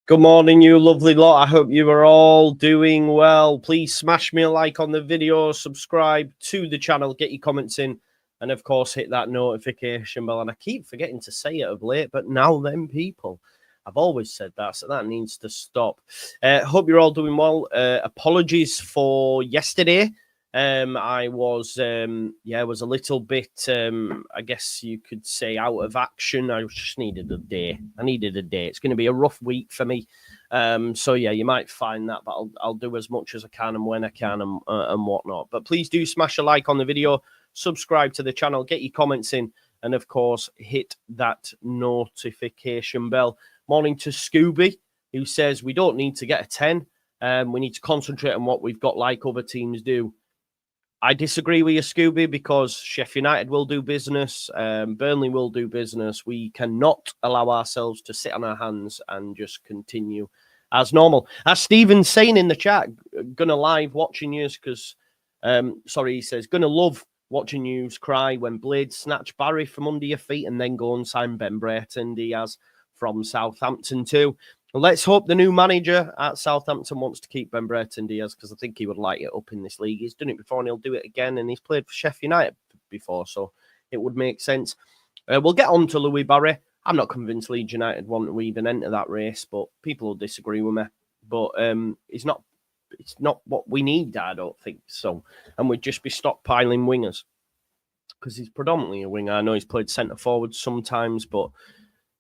Good morning, you lovely lot. I hope you are all doing well. Please smash me a like on the video, subscribe to the channel, get your comments in, and of course, hit that notification bell. And I keep forgetting to say it of late, but now then, people, I've always said that, so that needs to stop. Hope you're all doing well. Apologies for yesterday. I was was a little bit, I guess you could say, out of action. I just needed a day. It's going to be a rough week for me. So yeah, you might find that, but I'll do as much as I can and when I can and whatnot. But please do smash a like on the video, subscribe to the channel, get your comments in, and of course, hit that notification bell. Morning to Scooby, who says we don't need to get a 10. We need to concentrate on what we've got like other teams do. I disagree with you, Scooby, because Sheffield United will do business. Burnley will do business. We cannot allow ourselves to sit on our hands and just continue as normal. As Stephen's saying in the chat, gonna live watching you because, he says, gonna love watching you cry when Blade snatch Barry from under your feet and then go and sign Ben Brereton Diaz from Southampton too. Let's hope the new manager at Southampton wants to keep Ben Brereton Diaz because I think he would light it up in this league. He's done it before and he'll do it again, and he's played for Sheffield United before, so it would make sense. We'll get on to Louis Barry. I'm not convinced Leeds United want to even enter that race, but people will disagree with me. But it's not what we need, I don't think so. And we'd just be stockpiling wingers because he's predominantly a winger. I know he's played centre forward sometimes, but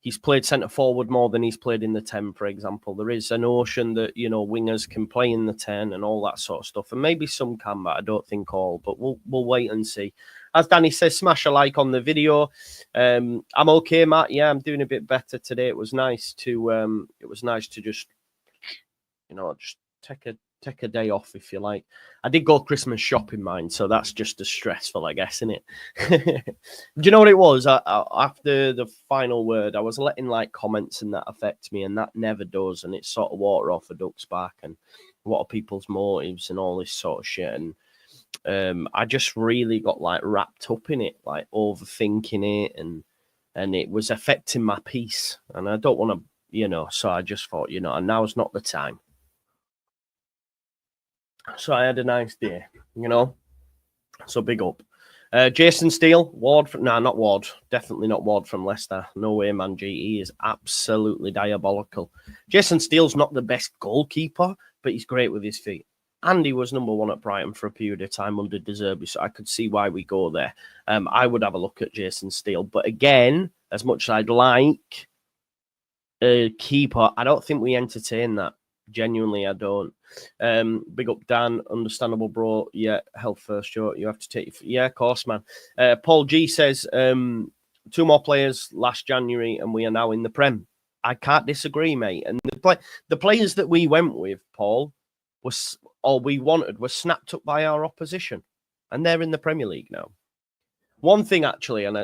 he's played centre forward more than he's played in the 10, for example. There is a notion that, wingers can play in the 10 and all that sort of stuff. And maybe some can, but I don't think all. But we'll wait and see. As Danny says, smash a like on the video. I'm okay, Matt. Yeah, I'm doing a bit better today. It was nice to just take a day off, if you like. I did go Christmas shopping, mind, so that's just as stressful, I guess, isn't it? Do you know what it was? After the final word, I was letting comments and that affect me, and that never does, and it's sort of water off a duck's back, and what are people's motives and all this sort of shit, and I just really got wrapped up in it, overthinking it, and it was affecting my peace, and I don't want to, so I just thought, and now's not the time. So I had a nice day, So big up. Jason Steele, Ward. Not Ward. Definitely not Ward from Leicester. No way, man. He is absolutely diabolical. Jason Steele's not the best goalkeeper, but he's great with his feet. And he was number one at Brighton for a period of time under De Zerbi, so I could see why we go there. I would have a look at Jason Steele. But again, as much as I'd like a keeper, I don't think we entertain that. Genuinely, I don't. Big up, Dan. Understandable, bro. Yeah, health first, Joe. You have to take... Yeah, of course, man. Paul G says, 2 more players last January and we are now in the Prem. I can't disagree, mate. And the players that we went with, Paul, we wanted were snapped up by our opposition. And they're in the Premier League now. One thing, actually, and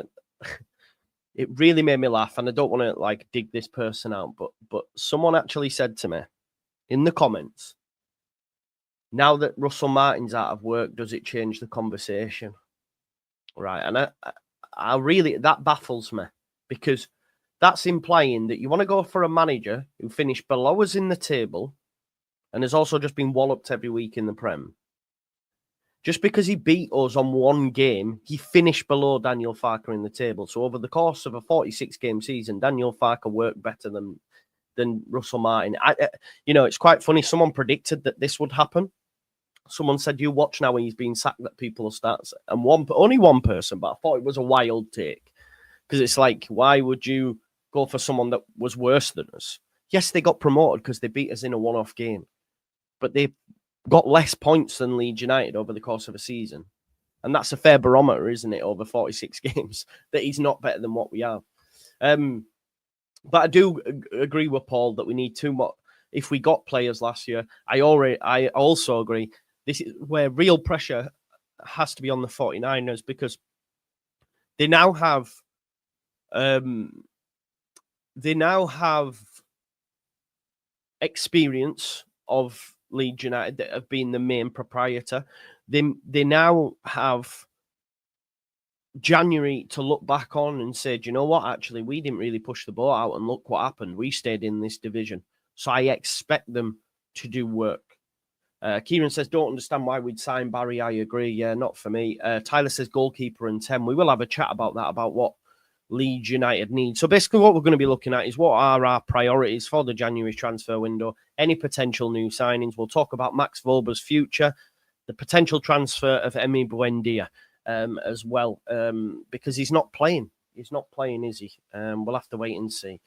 it really made me laugh, and I don't want to, dig this person out, but someone actually said to me, in the comments, now that Russell Martin's out of work, does it change the conversation? Right. And I really, that baffles me because that's implying that you want to go for a manager who finished below us in the table and has also just been walloped every week in the Prem. Just because he beat us on one game, he finished below Daniel Farke in the table. So over the course of a 46-game season, Daniel Farke worked better than Russell Martin. It's quite funny. Someone predicted that this would happen. Someone said, you watch now when he's being sacked that people will start. And only one person, but I thought it was a wild take. Because it's why would you go for someone that was worse than us? Yes, they got promoted because they beat us in a one-off game. But they got less points than Leeds United over the course of a season. And that's a fair barometer, isn't it, over 46 games, that he's not better than what we have. But I do agree with Paul that we need 2 more. If we got players last year, I also agree. This is where real pressure has to be on the 49ers because they now have experience of Leeds United that have been the main proprietor. They now have January to look back on and say, do you know what? Actually, we didn't really push the ball out, and look what happened. We stayed in this division. So I expect them to do work. Kieran says, don't understand why we'd sign Barry. I agree. Yeah, not for me. Tyler says goalkeeper and 10. We will have a chat about that, about what Leeds United need. So basically what we're going to be looking at is what are our priorities for the January transfer window, any potential new signings. We'll talk about Max Wober's future, the potential transfer of Emiliano Buendia as well, because he's not playing. He's not playing, is he? We'll have to wait and see.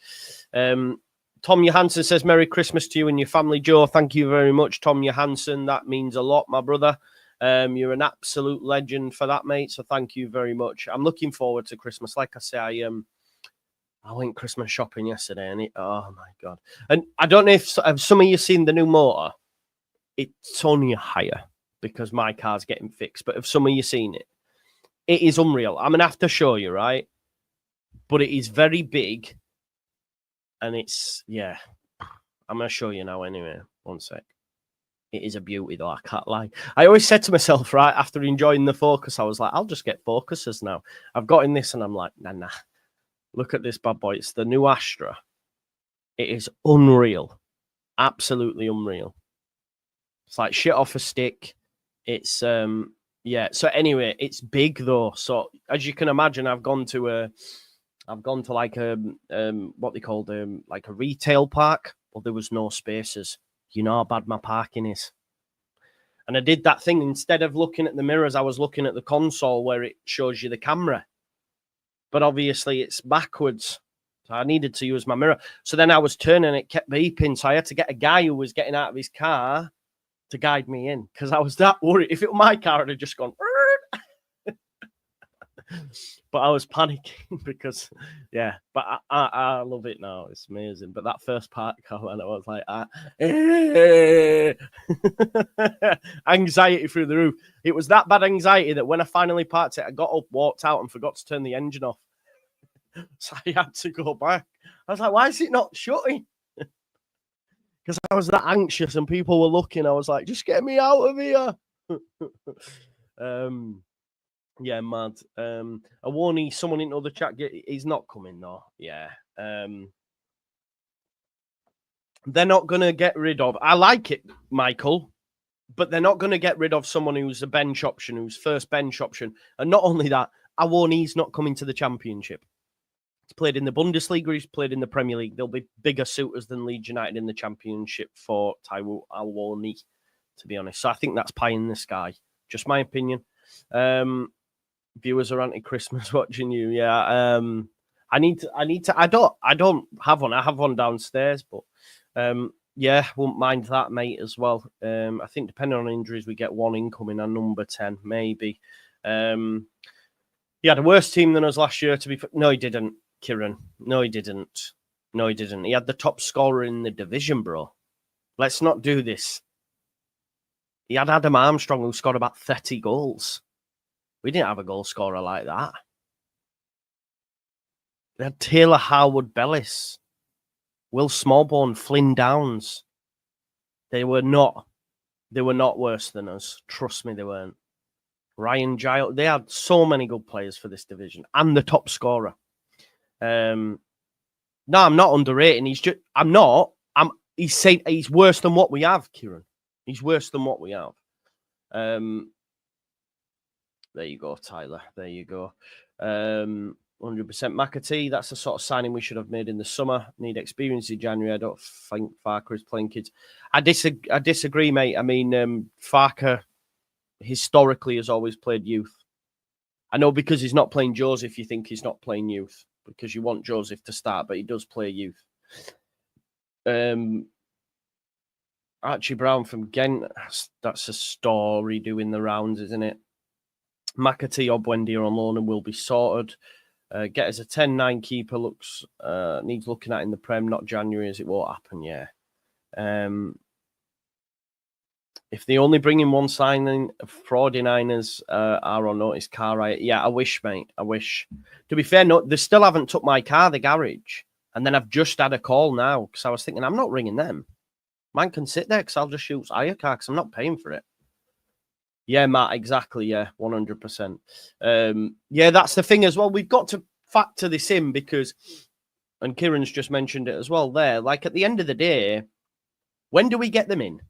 Tom Johansson says, Merry Christmas to you and your family, Joe. Thank you very much, Tom Johansson. That means a lot, my brother. You're an absolute legend for that, mate. So thank you very much. I'm looking forward to Christmas. Like I say, I went Christmas shopping yesterday, and oh my God. And I don't know if some of you seen the new motor. It's only higher because my car's getting fixed. But if some of you seen it, it is unreal. I'm going to have to show you, right? But it is very big. And it's, yeah, I'm going to show you now anyway. One sec. It is a beauty, though. I can't lie. I always said to myself, right, after enjoying the Focus, I was like, I'll just get Focuses now. I've got in this and I'm like, nah. Look at this bad boy. It's the new Astra. It is unreal. Absolutely unreal. It's like shit off a stick. It's, yeah. So anyway, it's big, though. So as you can imagine, I've gone to like what they called like a retail park. Well, there was no spaces. You know how bad my parking is. And I did that thing. Instead of looking at the mirrors, I was looking at the console where it shows you the camera. But obviously it's backwards. So I needed to use my mirror. So then I was turning, it kept beeping. So I had to get a guy who was getting out of his car to guide me in, because I was that worried. If it were my car, I'd have just gone. But I was panicking because, yeah, but I love it now. It's amazing. But that first part, Colin, I was like, anxiety through the roof. It was that bad anxiety that when I finally parked it, I got up, walked out, and forgot to turn the engine off. So I had to go back. I was like, why is it not shutting? Because I was that anxious and people were looking. I was like, just get me out of here. Yeah, mad. I warn someone into the chat. He's not coming though. Yeah. They're not gonna get rid of. I like it, Michael, but they're not gonna get rid of someone who's a bench option, who's first bench option. And not only that, I warn he's not coming to the Championship. He's played in the Bundesliga. He's played in the Premier League. There'll be bigger suitors than Leeds United in the Championship for Taiwo Awoniyi, to be honest. So I think that's pie in the sky. Just my opinion. Viewers are anti-Christmas watching you. Yeah. I don't have one. I have one downstairs, but yeah, wouldn't mind that, mate, as well. I think depending on injuries, we get one incoming and number 10, maybe. He had a worse team than us last year, to be. No, he didn't, Kieran. No, he didn't. No, he didn't. He had the top scorer in the division, bro. Let's not do this. He had Adam Armstrong, who scored about 30 goals. We didn't have a goal scorer like that. They had Taylor Harwood-Bellis, Will Smallbone, Flynn Downs. They were not worse than us. Trust me, they weren't. Ryan Giles. They had so many good players for this division and the top scorer. No, I'm not underrating. He's saying he's worse than what we have, Kieran. He's worse than what we have. There you go, Tyler. There you go. 100% McAtee. That's the sort of signing we should have made in the summer. Need experience in January. I don't think Farker is playing kids. I disagree, mate. I mean, Farker historically has always played youth. I know because he's not playing Joseph, you think he's not playing youth because you want Joseph to start, but he does play youth. Archie Brown from Ghent. That's a story doing the rounds, isn't it? McAtee or Buendia on loan and will be sorted. Get us a 10-9 keeper needs looking at in the Prem, not January, as it won't happen, yeah. If they only bring in one signing, 49ers are on notice, car riot. Yeah, I wish, mate. I wish. To be fair, no, they still haven't took my car, the garage. And then I've just had a call now because I was thinking, I'm not ringing them. Man can sit there because I'll just use hire car because I'm not paying for it. Yeah, Matt, exactly. Yeah, 100%. Yeah, that's the thing as well. We've got to factor this in because, and Kieran's just mentioned it as well there, like at the end of the day, When do we get them in?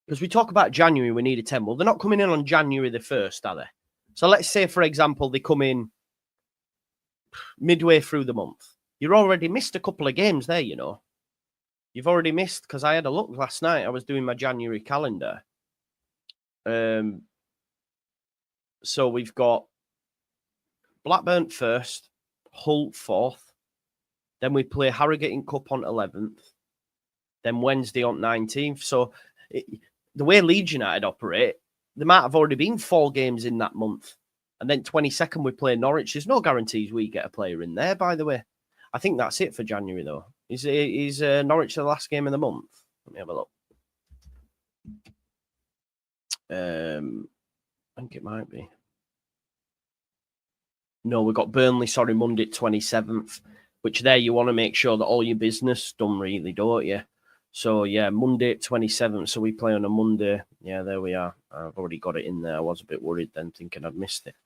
Because we talk about January, we need a 10. Well, they're not coming in on January the 1st, are they? So let's say, for example, they come in midway through the month. You've already missed a couple of games there, you know. You've already missed, because I had a look last night. I was doing my January calendar. So we've got Blackburn 1st, Hull 4th. Then we play Harrogate in Cup on 11th. Then Wednesday on 19th. So the way Leeds United operate, there might have already been 4 games in that month. And then 22nd, we play Norwich. There's no guarantees we get a player in there, by the way. I think that's it for January, though. Is Norwich the last game of the month? Let me have a look. I think it might be. No, we've got Burnley, Monday 27th, which there you want to make sure that all your business done, really, don't you? So, yeah, Monday 27th. So we play on a Monday. Yeah, there we are. I've already got it in there. I was a bit worried then, thinking I'd missed it.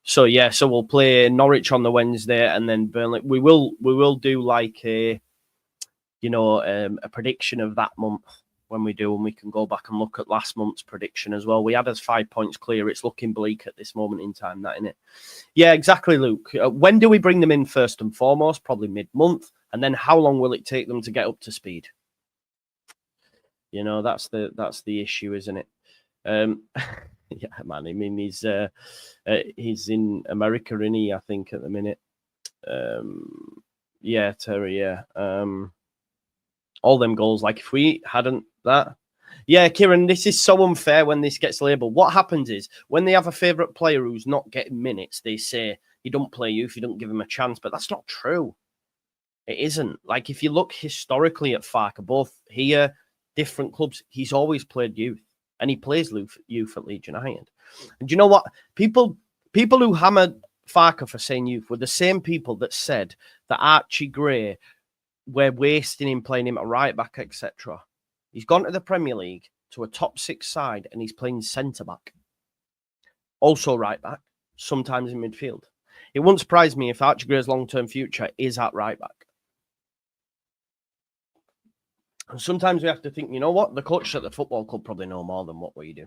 So, yeah, so we'll play Norwich on the Wednesday and then Burnley. We will do like a prediction of that month when we do, and we can go back and look at last month's prediction as well. We had us 5 points clear. It's looking bleak at this moment in time, that, isn't it? Yeah, exactly, Luke. When do we bring them in first and foremost? Probably mid-month. And then how long will it take them to get up to speed? You know, that's the issue, isn't it? Yeah, man. I mean, he's in America, isn't he? I think at the minute. Yeah, Terry. Yeah. All them goals. Like if we hadn't that. Yeah, Kieran, this is so unfair when this gets labelled. What happens is when they have a favourite player who's not getting minutes, they say you don't play youth, you don't give him a chance. But that's not true. It isn't. Like if you look historically at Farker, both here, different clubs, he's always played youth, and he plays youth at Leeds United. And do you know what? People who hammered Farker for saying youth were the same people that said that Archie Gray, we're wasting him, playing him at right back, etc. He's gone to the Premier League to a top 6 side, and he's playing centre back, also right back, sometimes in midfield. It wouldn't surprise me if Archie Gray's long-term future is at right back. And sometimes we have to think, you know what? The coach at the football club probably know more than what we do.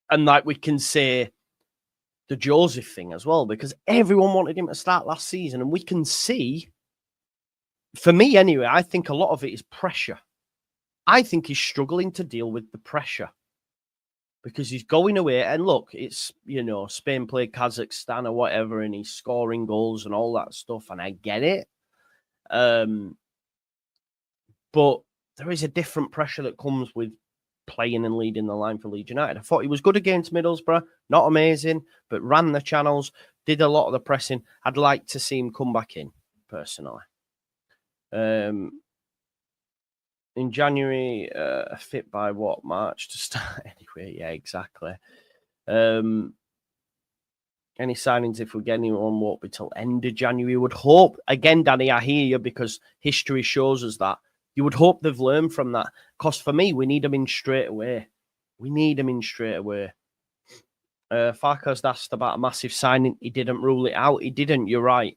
And like we can say the Joseph thing as well, because everyone wanted him to start last season. And we can see, for me anyway, I think a lot of it is pressure. I think he's struggling to deal with the pressure because he's going away. And look, it's, you know, Spain played Kazakhstan or whatever, and he's scoring goals and all that stuff. And I get it. But there is a different pressure that comes with playing and leading the line for Leeds United. I thought he was good against Middlesbrough, not amazing, but ran the channels, did a lot of the pressing. I'd like to see him come back in, personally. In January, fit by what? March to start? Anyway, yeah, exactly. Any signings, if we get anyone, won't be till end of January. Would hope, again, Danny, I hear you, because history shows us that. You would hope they've learned from that. Because for me, we need them in straight away. Farkas asked about a massive signing. He didn't rule it out. He didn't. You're right.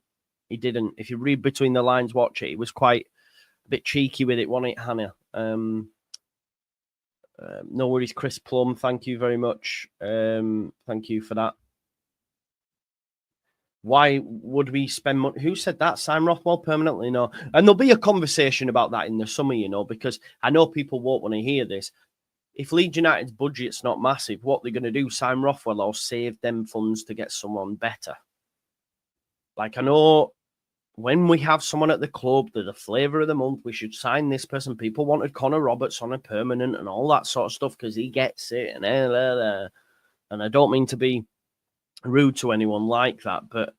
He didn't. If you read between the lines, watch it. He was quite a bit cheeky with it, wasn't it, Hannah? No worries, Chris Plum. Thank you very much. Thank you for that. Why would we spend money? Who said that? Sign Rothwell permanently? No. And there'll be a conversation about that in the summer, you know, because I know people won't want to hear this. If Leeds United's budget's not massive, what they're going to do, sign Rothwell or save them funds to get someone better? Like, I know when we have someone at the club, they're the flavour of the month, we should sign this person. People wanted Connor Roberts on a permanent and all that sort of stuff because he gets it. And I don't mean to be rude to anyone like that, but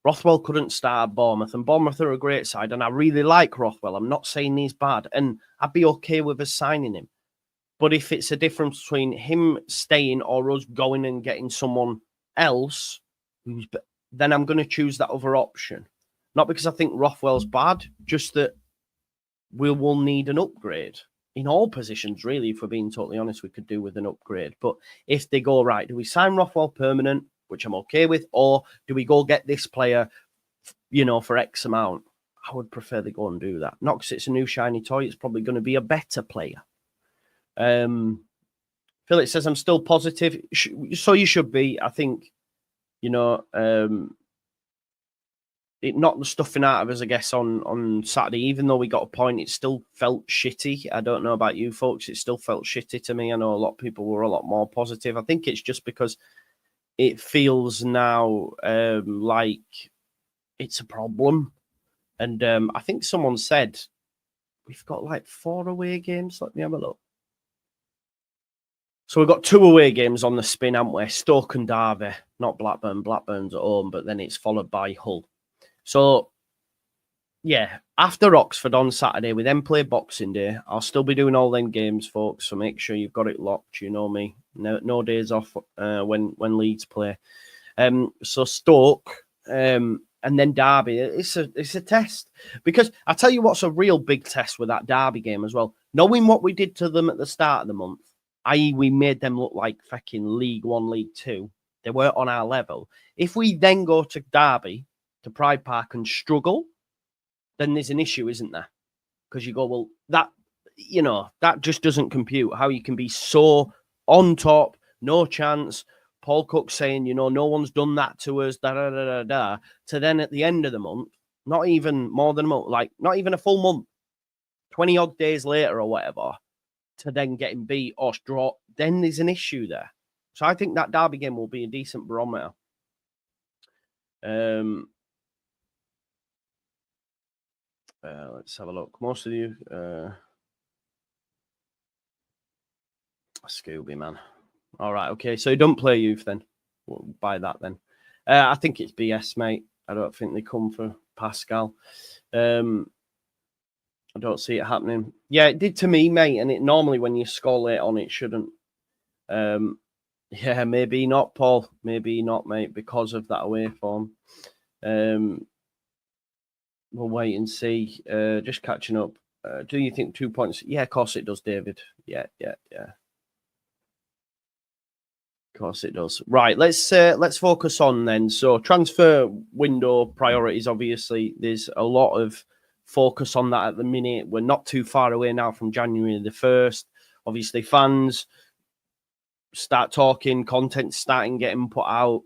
Rothwell couldn't start at Bournemouth, and Bournemouth are a great side, and I really like Rothwell. I'm not saying he's bad, and I'd be okay with us signing him. But if it's a difference between him staying or us going and getting someone else, then I'm going to choose that other option. Not because I think Rothwell's bad, just that we will need an upgrade. In all positions, really, if we're being totally honest, we could do with an upgrade. But if they go, right, do we sign Rothwell permanent, which I'm okay with, or do we go get this player, you know, for X amount? I would prefer they go and do that. Not because it's a new shiny toy. It's probably going to be a better player. Philip says, I'm still positive. So you should be. I think, you know, it knocked the stuffing out of us, I guess, on Saturday. Even though we got a point, it still felt shitty. I don't know about you folks. It still felt shitty to me. I know a lot of people were a lot more positive. I think it's just because it feels now like it's a problem. And I think someone said we've got like 4 away games. Let me have a look. So we've got 2 away games on the spin, haven't we? Stoke and Derby, not Blackburn. Blackburn's at home, but then it's followed by Hull. So, yeah, after Oxford on Saturday, we then play Boxing Day. I'll still be doing all them games, folks, so make sure you've got it locked. You know me. No days off when Leeds play. So Stoke and then Derby. It's a test. Because I tell you what's a real big test with that Derby game as well. Knowing what we did to them at the start of the month, i.e. we made them look like fucking League 1, League 2. They weren't on our level. If we then go to Derby, to Pride Park and struggle, then there's an issue, isn't there? Because you go, well, that just doesn't compute. How you can be so on top, no chance. Paul Cook saying, no one's done that to us, to then at the end of the month, not even more than a month, like not even a full month, 20 odd days later or whatever, to then getting beat or draw, then there's an issue there. So I think that Derby game will be a decent barometer. Let's have a look. Most of you, Scooby, man. All right, okay. So you don't play youth then? We'll buy that then. I think it's BS, mate. I don't think they come for Pascal. I don't see it happening. Yeah, it did to me, mate. And it normally when you score late on, it shouldn't. Yeah, maybe not, Paul. Maybe not, mate, because of that away form. We'll wait and see. Just catching up. Do you think 2 points? Yeah, of course it does, David. Yeah. Of course it does. Right, let's focus on then. So transfer window priorities, obviously. There's a lot of focus on that at the minute. We're not too far away now from January the 1st. Obviously, fans start talking, content starting getting put out.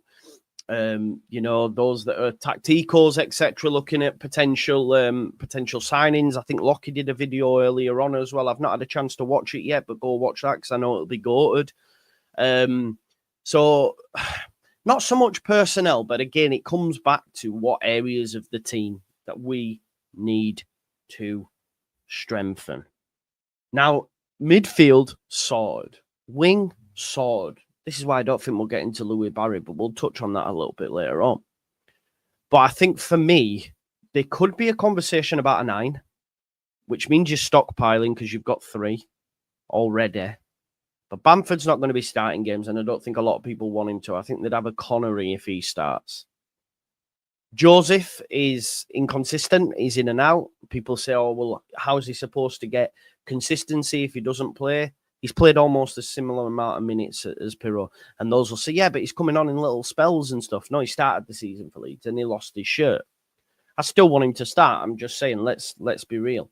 Those that are tacticals, etc., looking at potential signings. I think Lockie did a video earlier on as well. I've not had a chance to watch it yet, but go watch that because I know it'll be goated. So not so much personnel, but again, it comes back to what areas of the team that we need to strengthen. Now, midfield, sorted. Wing, sorted. This is why I don't think we'll get into Louis Barry, but we'll touch on that a little bit later on. But I think for me, there could be a conversation about a 9, which means you're stockpiling because you've got 3 already. But Bamford's not going to be starting games, and I don't think a lot of people want him to. I think they'd have a Connery if he starts. Joseph is inconsistent. He's in and out. People say, oh, well, how is he supposed to get consistency if he doesn't play? He's played almost a similar amount of minutes as Pirro. And those will say, yeah, but he's coming on in little spells and stuff. No, he started the season for Leeds and he lost his shirt. I still want him to start. I'm just saying, let's be real.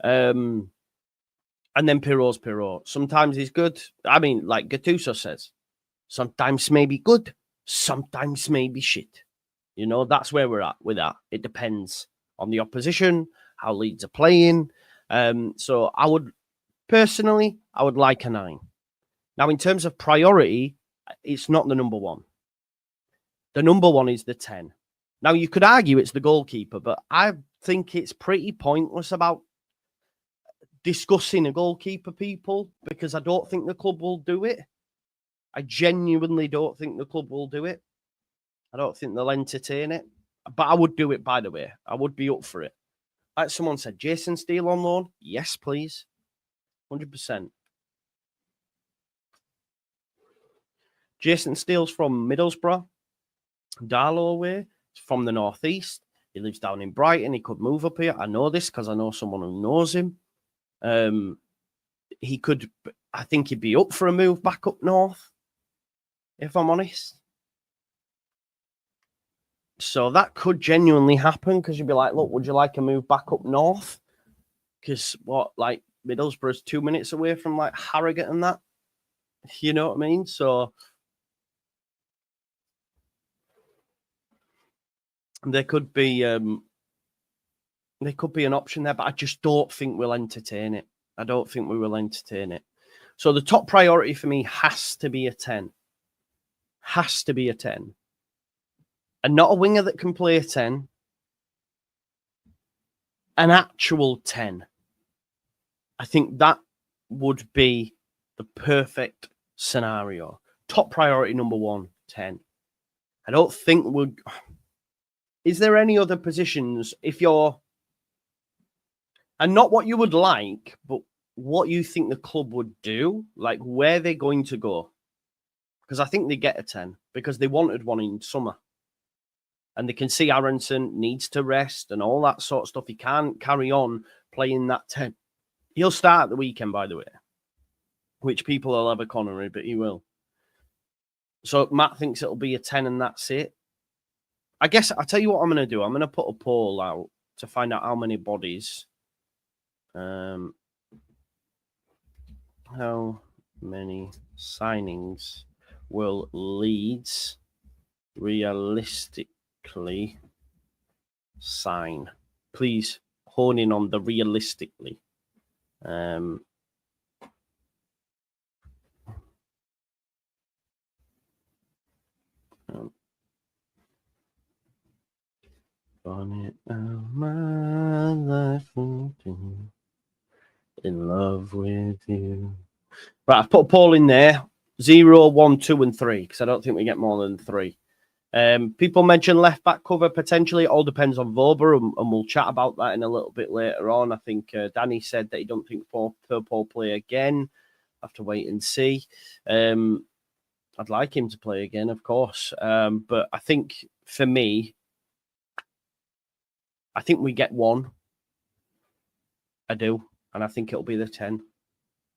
And then Pirro's Pirro. Sometimes he's good. I mean, like Gattuso says, sometimes maybe good, sometimes maybe shit. That's where we're at with that. It depends on the opposition, how Leeds are playing. So I would like a 9. Now, in terms of priority, it's not the number 1. The number 1 is the 10. Now, you could argue it's the goalkeeper, but I think it's pretty pointless about discussing a goalkeeper, people, because I don't think the club will do it. I genuinely don't think the club will do it. I don't think they'll entertain it. But I would do it, by the way. I would be up for it. Like someone said, Jason Steele on loan? Yes, please. 100%. Jason Steele's from Middlesbrough, Darlow way. He's from the northeast. He lives down in Brighton. He could move up here. I know this because I know someone who knows him. He could, I think he'd be up for a move back up north, if I'm honest. So that could genuinely happen because you'd be like, look, would you like a move back up north? Because what, like Middlesbrough's 2 minutes away from like Harrogate and that. You know what I mean? So there could be an option there, but I just don't think we'll entertain it. I don't think we will entertain it. So the top priority for me has to be a 10. Has to be a 10. And not a winger that can play a 10. An actual 10. I think that would be the perfect scenario. Top priority number 1, 10. I don't think we're... Is there any other positions if you're... And not what you would like, but what you think the club would do, like where they're going to go. Because I think they get a 10 because they wanted one in summer. And they can see Aronson needs to rest and all that sort of stuff. He can't carry on playing that 10. He'll start at the weekend, by the way, which people will have a Connery, but he will. So Matt thinks it'll be a 10 and that's it. I guess I'll tell you what I'm going to do. I'm going to put a poll out to find out how many bodies. How many signings will Leeds realistically sign? Please hone in on the realistically. On it, my life in love with you. Right, I've put a poll in there. 0, 1, 2, and 3 because I don't think we get more than 3. People mention left back cover potentially. It all depends on Wober, and we'll chat about that in a little bit later on. I think Danny said that he don't think Paul play again. Have to wait and see. I'd like him to play again, of course. But I think for me, I think we get 1. I do. And I think it'll be the 10.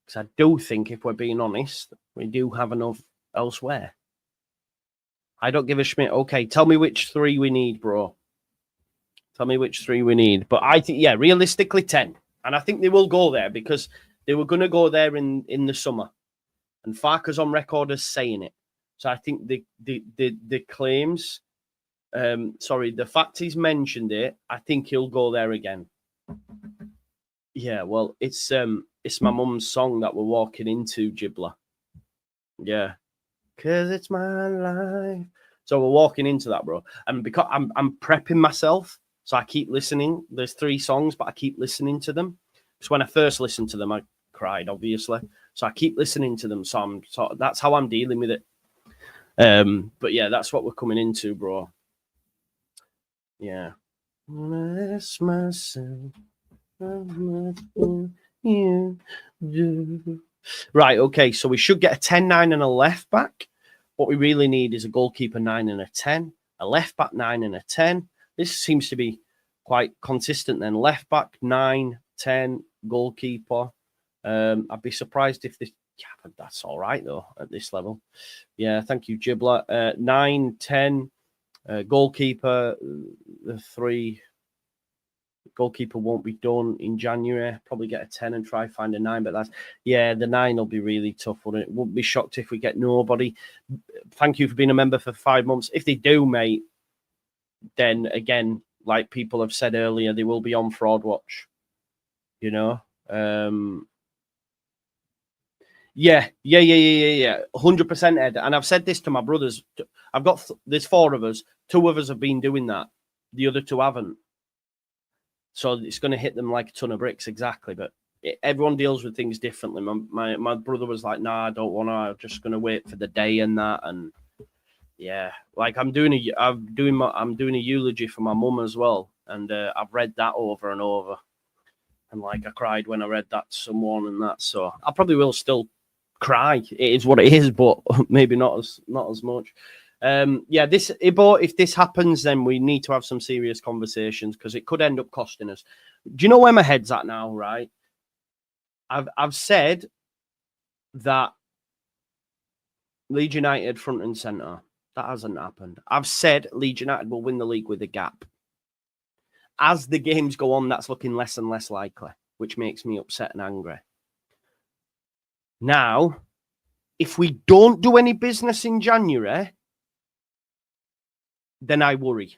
Because I do think, if we're being honest, we do have enough elsewhere. I don't give a schmidt. Okay, tell me which 3 we need, bro. Tell me which 3 we need. But I think, yeah, realistically 10. And I think they will go there because they were going to go there in the summer. And Farker's on record as saying it. So I think the claims, the fact he's mentioned it, I think he'll go there again. Yeah, well, it's my mum's song that we're walking into, Gibbler. Yeah. Cause it's my life. So we're walking into that, bro. And because I'm prepping myself, so I keep listening. There's 3 songs, but I keep listening to them. Because when I first listened to them, I cried, obviously. So I keep listening to them. So that's how I'm dealing with it. But yeah, that's what we're coming into, bro. Yeah. Bless myself. You do. Right, okay, so we should get a 10, 9 and a left back. What we really need is a goalkeeper 9 and a 10, a left back 9 and a 10. This seems to be quite consistent then. Left back 9, 10, goalkeeper. I'd be surprised if this... Yeah, but that's all right, though, at this level. Yeah, thank you, Gibbler. 9, 10, goalkeeper, the 3... Goalkeeper won't be done in January. Probably get a 10 and try find a 9. But that's, yeah, the 9 will be really tough, wouldn't it? Wouldn't be shocked if we get nobody. Thank you for being a member for 5 months. If they do, mate, then again, like people have said earlier, they will be on fraud watch. You know? Yeah. 100%, Ed. And I've said this to my brothers. There's 4 of us. 2 of us have been doing that. The other 2 haven't. So it's going to hit them like a ton of bricks, exactly. But everyone deals with things differently. My brother was like, "Nah, I don't want to. I'm just going to wait for the day and that." And yeah, like I'm doing a eulogy for my mum as well, and I've read that over and over, and like I cried when I read that to someone and that. So I probably will still cry. It is what it is, but maybe not as much. Yeah, if this happens, then we need to have some serious conversations because it could end up costing us. Do you know where my head's at now, right? I've said that Leeds United front and centre. That hasn't happened. I've said Leeds United will win the league with a gap. As the games go on, that's looking less and less likely, which makes me upset and angry. Now, if we don't do any business in January, then I worry.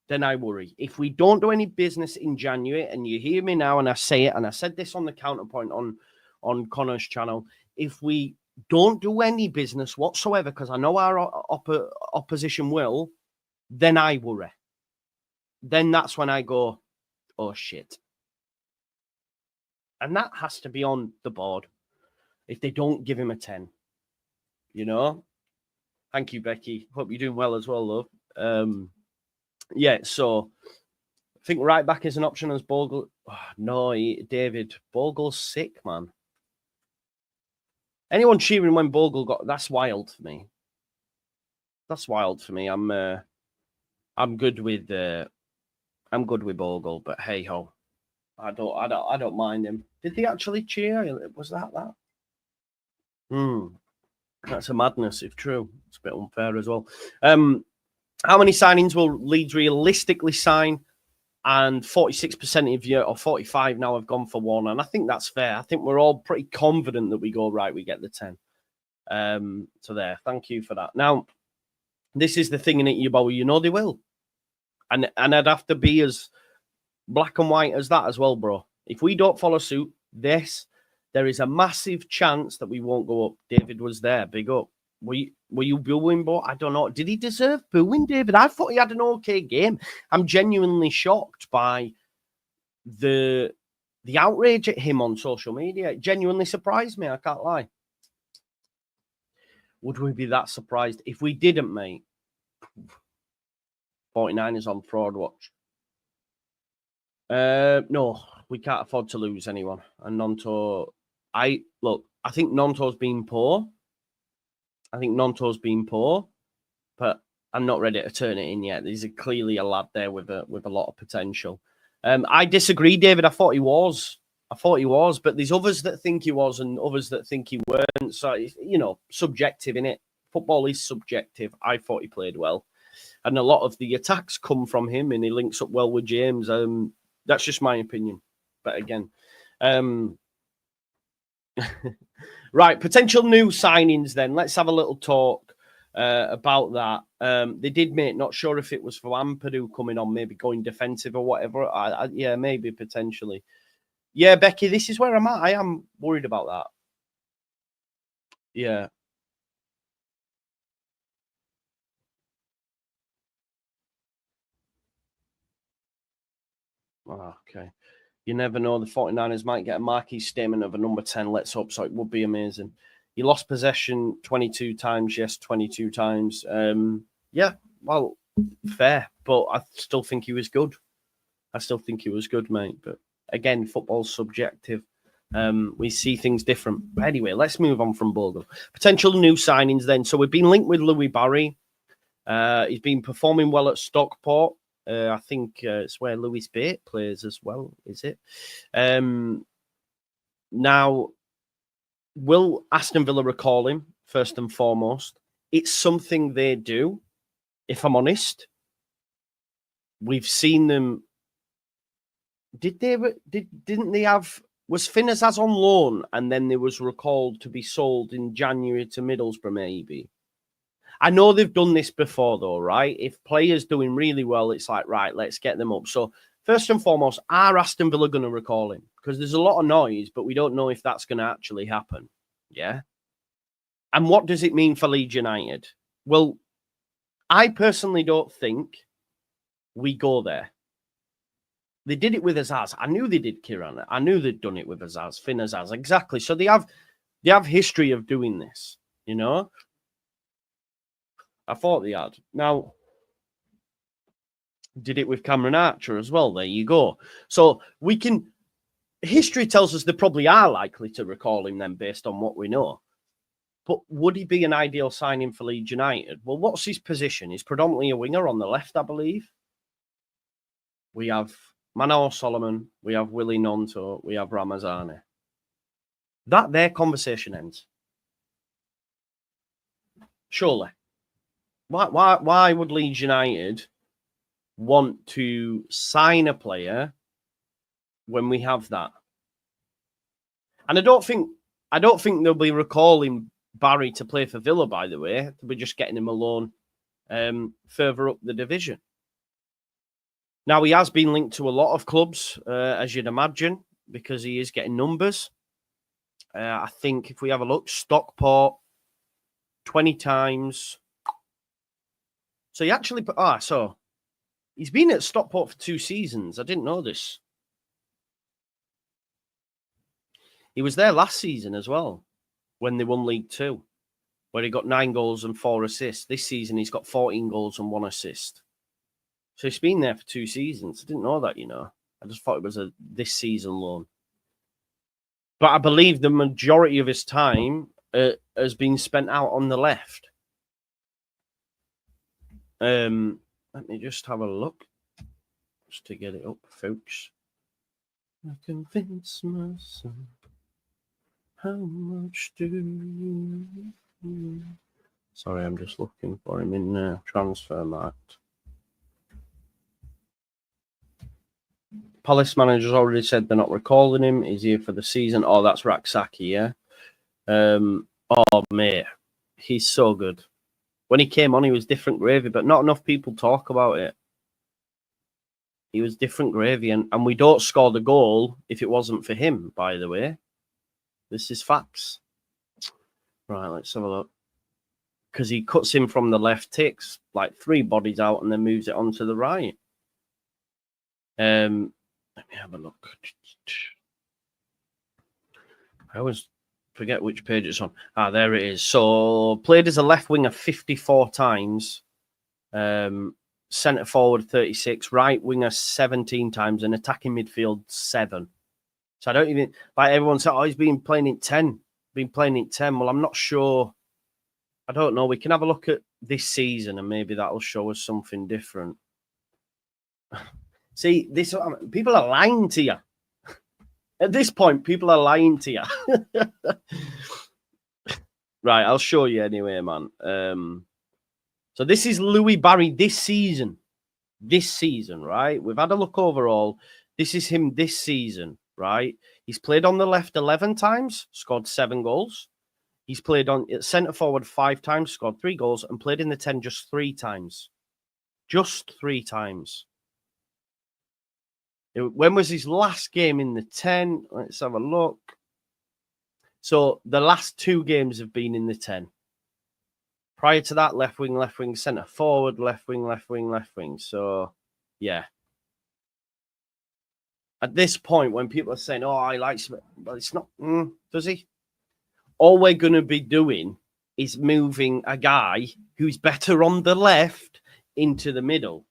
If we don't do any business in January, and you hear me now, and I say it, and I said this on the counterpoint on Connor's channel, if we don't do any business whatsoever, because I know our opposition will, then I worry. Then that's when I go, oh shit. And that has to be on the board if they don't give him a 10. You know? Thank you, Becky. Hope you're doing well as well, love. Yeah, so I think right back is an option as Bogle. Oh, no, David. Bogle's sick, man. Anyone cheering when Bogle got... That's wild for me. That's wild for me. I'm good with Bogle, but hey ho. I don't mind him. Did they actually cheer? Was that? That's a madness if true. It's a bit unfair as well. How many signings will Leeds realistically sign? And 46% of you, or 45 now, have gone for one. And I think that's fair. I think we're all pretty confident that we go, right, we get the 10. So there. Thank you for that. Now, this is the thing in it, you know they will. And I'd have to be as black and white as that as well, bro. If we don't follow suit, there is a massive chance that we won't go up. David was there. Big up. Were you booing, bro? I don't know. Did he deserve booing, David? I thought he had an okay game. I'm genuinely shocked by the outrage at him on social media. It genuinely surprised me. I can't lie. Would we be that surprised if we didn't, mate? 49ers on fraud watch. No, we can't afford to lose anyone. And Nonto, I think Nonto's been poor. But I'm not ready to turn it in yet. There's clearly a lad there with a lot of potential. I disagree, David. I thought he was, but there's others that think he was and others that think he weren't. So, subjective, innit? Football is subjective. I thought he played well. And a lot of the attacks come from him, and he links up well with James. That's just my opinion. But again, right, potential new signings then. Let's have a little talk about that. They did, mate. Not sure if it was for Ampadu coming on, maybe going defensive or whatever. Yeah, maybe, potentially. Yeah, Becky, this is where I'm at. I am worried about that. Yeah. Oh, okay. You never know. The 49ers might get a marquee statement of a number 10. Let's hope so. It would be amazing. He lost possession 22 times. Yes, 22 times. Yeah, well, fair. But I still think he was good. Mate. But again, football's subjective. We see things different. But anyway, let's move on from Bogle. Potential new signings then. So we've been linked with Louis Barry. He's been performing well at Stockport. I think it's where Louis Bate plays as well, is it? Now, will Aston Villa recall him, first and foremost? It's something they do, if I'm honest. We've seen them... Didn't they have... Was Finnazaz on loan and then they was recalled to be sold in January to Middlesbrough, maybe? I know they've done this before, though, right? If players doing really well, it's like, right, let's get them up. So, first and foremost, are Aston Villa going to recall him? Because there's a lot of noise, but we don't know if that's going to actually happen. Yeah? And what does it mean for Leeds United? Well, I personally don't think we go there. They did it with Azaz. I knew they did, Kiran. I knew they'd done it with Azaz, Finn Azaz. Exactly. So they have history of doing this, you know? I thought they had. Now, did it with Cameron Archer as well. There you go. So we can... History tells us they probably are likely to recall him then based on what we know. But would he be an ideal signing for Leeds United? Well, what's his position? He's predominantly a winger on the left, I believe. We have Manor Solomon. We have Willie Nonto. We have Ramazani. Their conversation ends. Surely. Why would Leeds United want to sign a player when we have that? And I don't think they'll be recalling Barry to play for Villa, by the way. They'll be just getting him a loan further up the division. Now, he has been linked to a lot of clubs, as you'd imagine, because he is getting numbers. I think if we have a look, Stockport, 20 times. So he actually... so he's been at Stockport for 2 seasons. I didn't know this. He was there last season as well, when they won League 2, where he got 9 goals and 4 assists. This season, he's got 14 goals and 1 assist. So he's been there for 2 seasons. I didn't know that, I just thought it was a this season loan. But I believe the majority of his time has been spent out on the left. Let me just have a look, just to get it up, folks. I convince myself. How much do you... Sorry, I'm just looking for him in Transfermarkt. Palace manager's already said they're not recalling him. He's here for the season. Oh, that's Raksaki, yeah? Oh, mate. He's so good. When he came on, he was different gravy, but not enough people talk about it. He was different gravy, and we don't score the goal if it wasn't for him, by the way. This is facts. Right, let's have a look. Because he cuts in from the left, takes like 3 bodies out, and then moves it on to the right. Let me have a look. I always forget which page it's on. There it is. So, played as a left winger 54 times. Centre forward 36. Right winger 17 times. And attacking midfield 7. So I don't even... Like everyone said, he's been playing in 10. Well, I'm not sure. I don't know. We can have a look at this season and maybe that'll show us something different. See, people are lying to you. At this point, people are lying to you. Right, I'll show you anyway, man. So this is Louis Barry this season. Right? We've had a look overall. This is him this season, right? He's played on the left 11 times, scored 7 goals. He's played on centre forward 5 times, scored 3 goals, and played in the 10 just 3 times. Just 3 times. When was his last game in the 10? Let's have a look. So the last 2 games have been in the 10. Prior to that, left wing, centre forward, left wing. So, yeah. At this point, when people are saying, oh, I like Smith, well, it's not, does he? All we're going to be doing is moving a guy who's better on the left into the middle,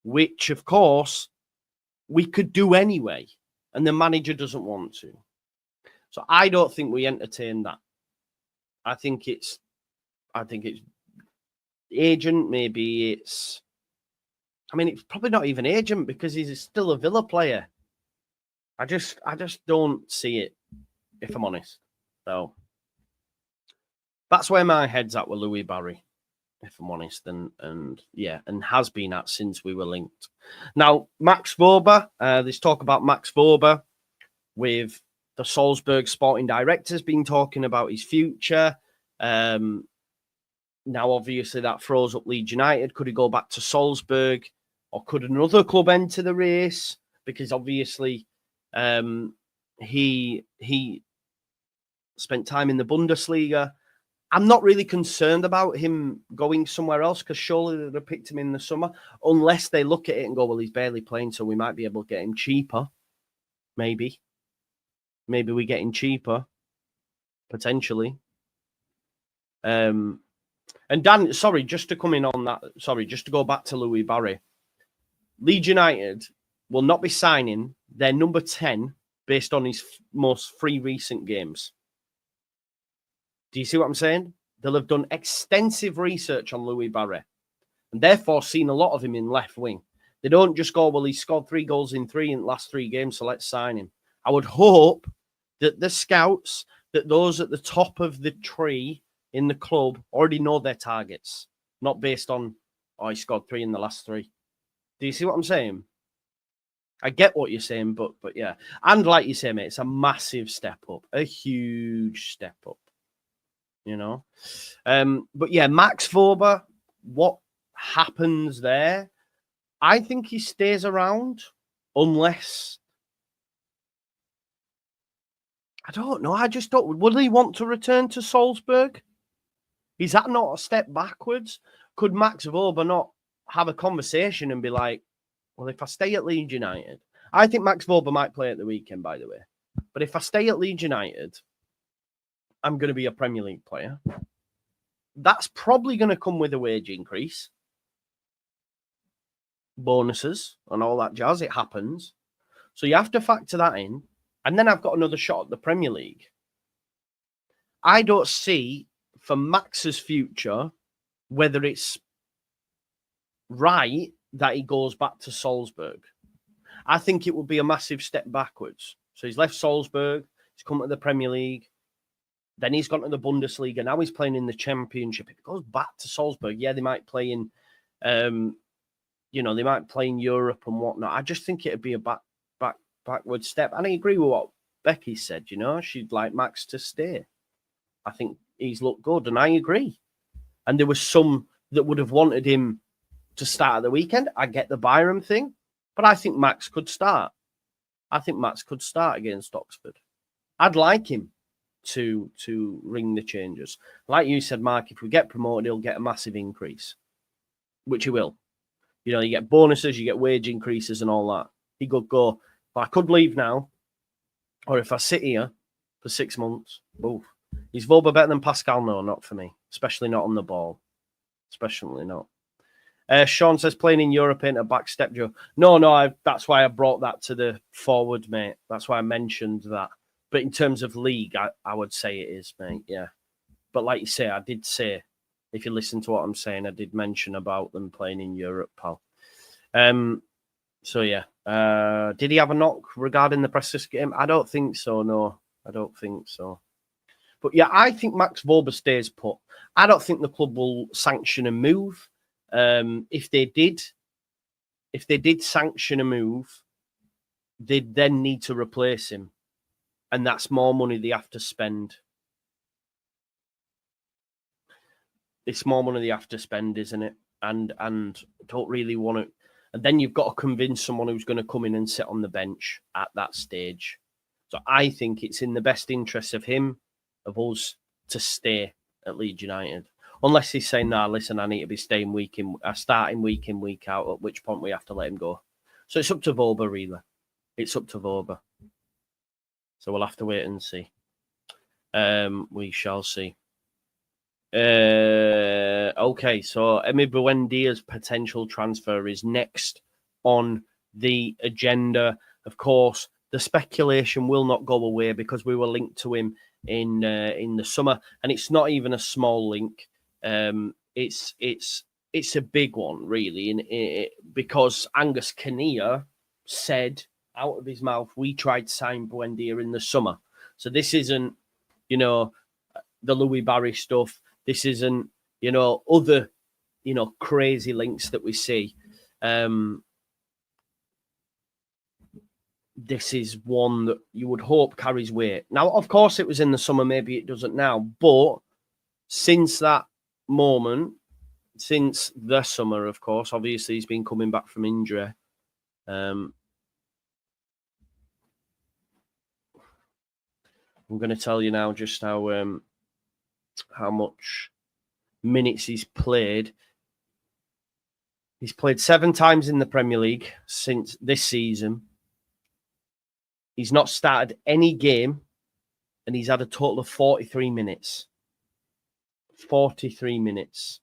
which, of course, we could do anyway, and the manager doesn't want to. So I don't think we entertain that. I think it's agent, maybe it's... I mean, it's probably not even agent because he's still a Villa player. I just don't see it, if I'm honest. So that's where my head's at with Louis Barry, if I'm honest, and has been at since we were linked. Now, Max Wober, there's talk about Max Wober with the Salzburg sporting directors been talking about his future. Now, obviously, that throws up Leeds United. Could he go back to Salzburg, or could another club enter the race? Because obviously, he spent time in the Bundesliga. I'm not really concerned about him going somewhere else because surely they'd have picked him in the summer, unless they look at it and go, well, he's barely playing, so we might be able to get him cheaper. Maybe we get him cheaper, potentially. And Dan, sorry, just to come in on that, just to go back to Louis Barry. Leeds United will not be signing their number 10 based on his most 3 recent games. Do you see what I'm saying? They'll have done extensive research on Louis Barry and therefore seen a lot of him in left wing. They don't just go, well, he scored 3 goals in the last 3 games, so let's sign him. I would hope that the scouts, that those at the top of the tree in the club already know their targets, not based on, oh, he scored 3 in the last 3. Do you see what I'm saying? I get what you're saying, but yeah. And like you say, mate, it's a massive step up, a huge step up, you know? But yeah, Max Wober, what happens there? I think he stays around unless... I don't know. I just don't... Would he want to return to Salzburg? Is that not a step backwards? Could Max Wober not have a conversation and be like, well, if I stay at Leeds United... I think Max Wober might play at the weekend, by the way. But if I stay at Leeds United, I'm going to be a Premier League player. That's probably going to come with a wage increase. Bonuses and all that jazz. It happens. So you have to factor that in. And then I've got another shot at the Premier League. I don't see, for Max's future, whether it's right that he goes back to Salzburg. I think it would be a massive step backwards. So he's left Salzburg, he's come to the Premier League, then he's gone to the Bundesliga, now he's playing in the Championship. If he goes back to Salzburg, yeah, they might play in, they might play in Europe and whatnot. I just think it'd be a backward step. And I agree with what Becky said, she'd like Max to stay. I think he's looked good, and I agree. And there was some that would have wanted him to start at the weekend. I get the Byram thing. But I think Max could start. I think Max could start against Oxford. I'd like him to ring the changes. Like you said, Mark, if we get promoted, he'll get a massive increase, which he will. You get bonuses, you get wage increases and all that. He could go, if I could leave now, or if I sit here for 6 months, oof. Is Wober better than Pascal? No, not for me. Especially not on the ball. Especially not. Sean says playing in Europe ain't a backstep, Joe. No, that's why I brought that to the forward, mate. That's why I mentioned that. But in terms of league, I would say it is, mate. Yeah. But like you say, I did say, if you listen to what I'm saying, I did mention about them playing in Europe, pal. So yeah. Did he have a knock regarding the Preston game? I don't think so. No, I don't think so. But yeah, I think Max Wober stays put. I don't think the club will sanction a move. If they did sanction a move, they'd then need to replace him, and that's more money they have to spend. It's more money they have to spend, isn't it? And don't really want to. And then you've got to convince someone who's going to come in and sit on the bench at that stage. So I think it's in the best interest of him, of us, to stay at Leeds United. Unless he's saying, nah, listen, I need to be starting week in, week out, at which point we have to let him go. So it's up to Wober, really. It's up to Wober. So we'll have to wait and see. We shall see. Okay, so Emiliano Buendia's potential transfer is next on the agenda. Of course, the speculation will not go away because we were linked to him in the summer, and it's not even a small link. It's a big one, really, because Angus Kinnear said out of his mouth, we tried to sign Buendia in the summer. So this isn't, the Louis Barry stuff. This isn't, other, crazy links that we see. This is one that you would hope carries weight. Now, of course, it was in the summer. Maybe it doesn't now. But since that moment, since the summer, of course, obviously he's been coming back from injury. I'm going to tell you now just how much minutes he's played. He's played 7 times in the Premier League since this season. He's not started any game, and he's had a total of 43 minutes. 43 minutes.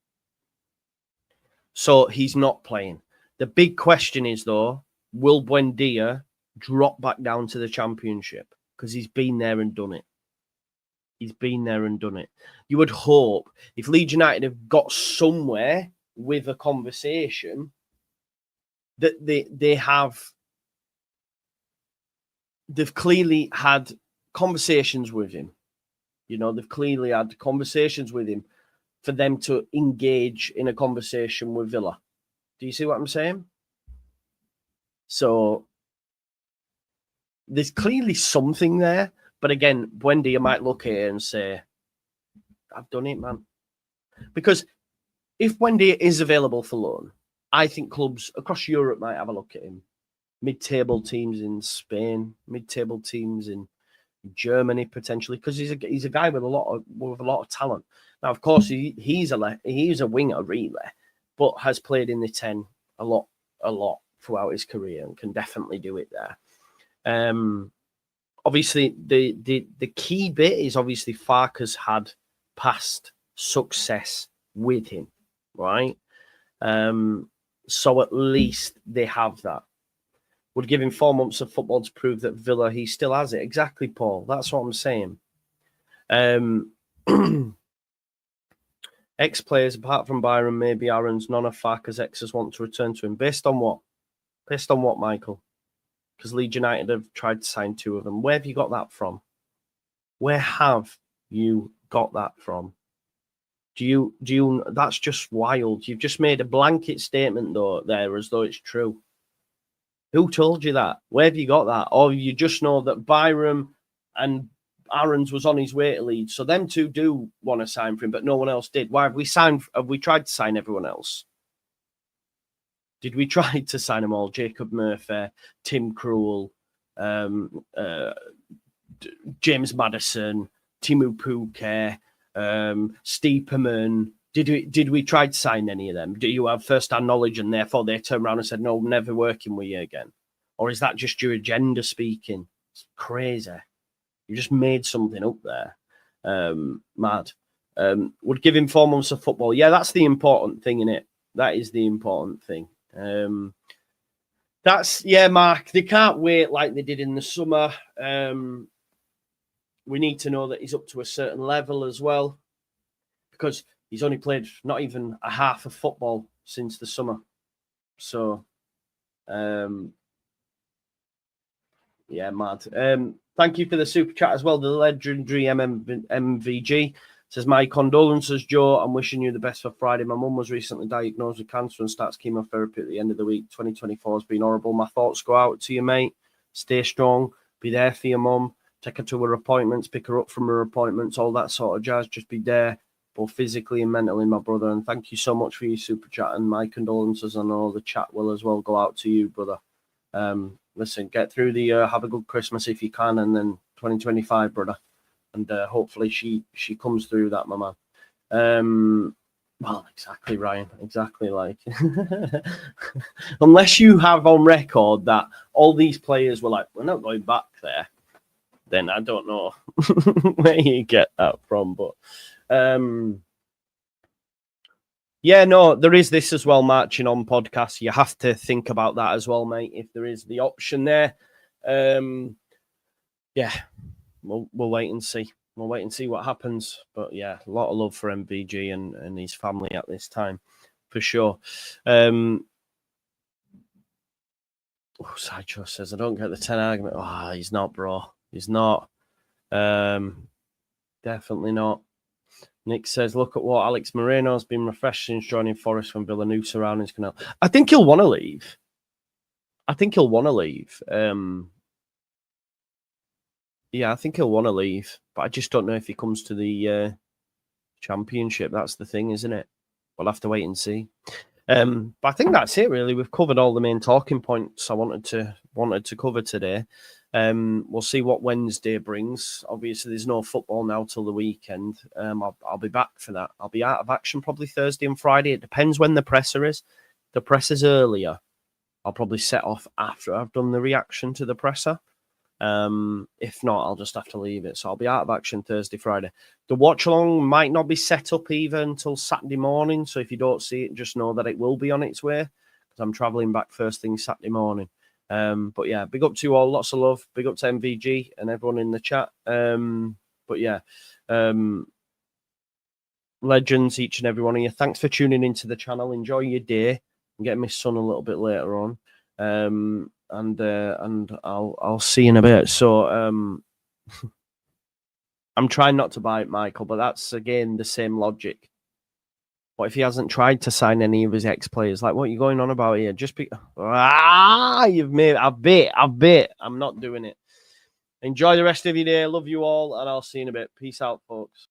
So he's not playing. The big question is, though, will Buendia drop back down to the Championship? Because he's been there and done it. He's been there and done it. You would hope if Leeds United have got somewhere with a conversation that they've clearly had conversations with him. You know, they've clearly had conversations with him for them to engage in a conversation with Villa. Do you see what I'm saying? So there's clearly something there. But again, Buendia might look at it and say, I've done it, man. Because if Buendia is available for loan, I think clubs across Europe might have a look at him. Mid-table teams in Spain, mid-table teams in Germany potentially, because he's a guy with a lot of talent. Now, of course, he's a winger really, but has played in the 10 a lot throughout his career and can definitely do it there. Obviously, the key bit is obviously Farke's had past success with him, right? So at least they have that. Would give him 4 months of football to prove that Villa, he still has it. Exactly, Paul. That's what I'm saying. Ex-players, apart from Byron, maybe Aaron's, none of Farke's exes want to return to him. Based on what? Based on what, Michael? Because Leeds United have tried to sign 2 of them. Where have you got that from? Where have you got that from? Do you? That's just wild. You've just made a blanket statement though there, as though it's true. Who told you that? Where have you got that? Or you just know that Byram and Aaron's was on his way to Leeds, so them 2 do want to sign for him, but no one else did. Why have we signed? Have we tried to sign everyone else? Did we try to sign them all? Jacob Murphy, Tim Krul, James Maddison, Timu Puke, Steeperman. Did we try to sign any of them? Do you have first-hand knowledge and therefore they turned around and said, no, never working with you again? Or is that just your agenda speaking? It's crazy. You just made something up there. Mad. Would give him 4 months of football. Yeah, that's the important thing, innit? That is the important thing. Mark. They can't wait like they did in the summer. We need to know that he's up to a certain level as well, because he's only played not even a half of football since the summer. So, mad. Thank you for the super chat as well. The legendary MVG says, my condolences, Joe. I'm wishing you the best for Friday. My mum was recently diagnosed with cancer and starts chemotherapy at the end of the week. 2024 has been horrible. My thoughts go out to you, mate. Stay strong. Be there for your mum. Take her to her appointments. Pick her up from her appointments. All that sort of jazz. Just be there, both physically and mentally, my brother. And thank you so much for your super chat. And my condolences, I know the chat will as well go out to you, brother. Listen, get through the have a good Christmas if you can, and then 2025, brother. And hopefully she comes through that, my man. Well, exactly, Ryan. Exactly, like. Unless you have on record that all these players were like, we're not going back there, then I don't know where you get that from. But yeah, no, there is this as well, marching on podcasts. You have to think about that as well, mate, if there is the option there. Yeah, we'll wait and see. We'll wait and see what happens. But yeah, a lot of love for MVG and his family at this time, for sure. Sideshow says, I don't get the 10 argument. Oh, he's not, bro. He's not. Definitely not. Nick says, look at what Alex Moreno's been refreshed since joining Forest from Villa. New surroundings can help. I think he'll want to leave. Yeah, I think he'll want to leave. But I just don't know if he comes to the Championship. That's the thing, isn't it? We'll have to wait and see. But I think that's it, really. We've covered all the main talking points I wanted to cover today. We'll see what Wednesday brings. Obviously, there's no football now till the weekend. I'll be back for that. I'll be out of action probably Thursday and Friday. It depends when the presser is. If the presser's earlier, I'll probably set off after I've done the reaction to the presser. If not, I'll just have to leave it. So I'll be out of action Thursday, Friday. The watch along might not be set up even until Saturday morning. So if you don't see it, just know that it will be on its way, because I'm traveling back first thing Saturday morning. But yeah, big up to you all. Lots of love. Big up to MVG and everyone in the chat. But yeah, legends, each and every one of you. Thanks for tuning into the channel. Enjoy your day. I'm getting my son a little bit later on. And I'll see you in a bit. So I'm trying not to buy it, Michael, but that's again the same logic. What if he hasn't tried to sign any of his ex-players? Like, what are you going on about here? Just be you've made I've bit. I'm not doing it. Enjoy the rest of your day. Love you all, and I'll see you in a bit. Peace out, folks.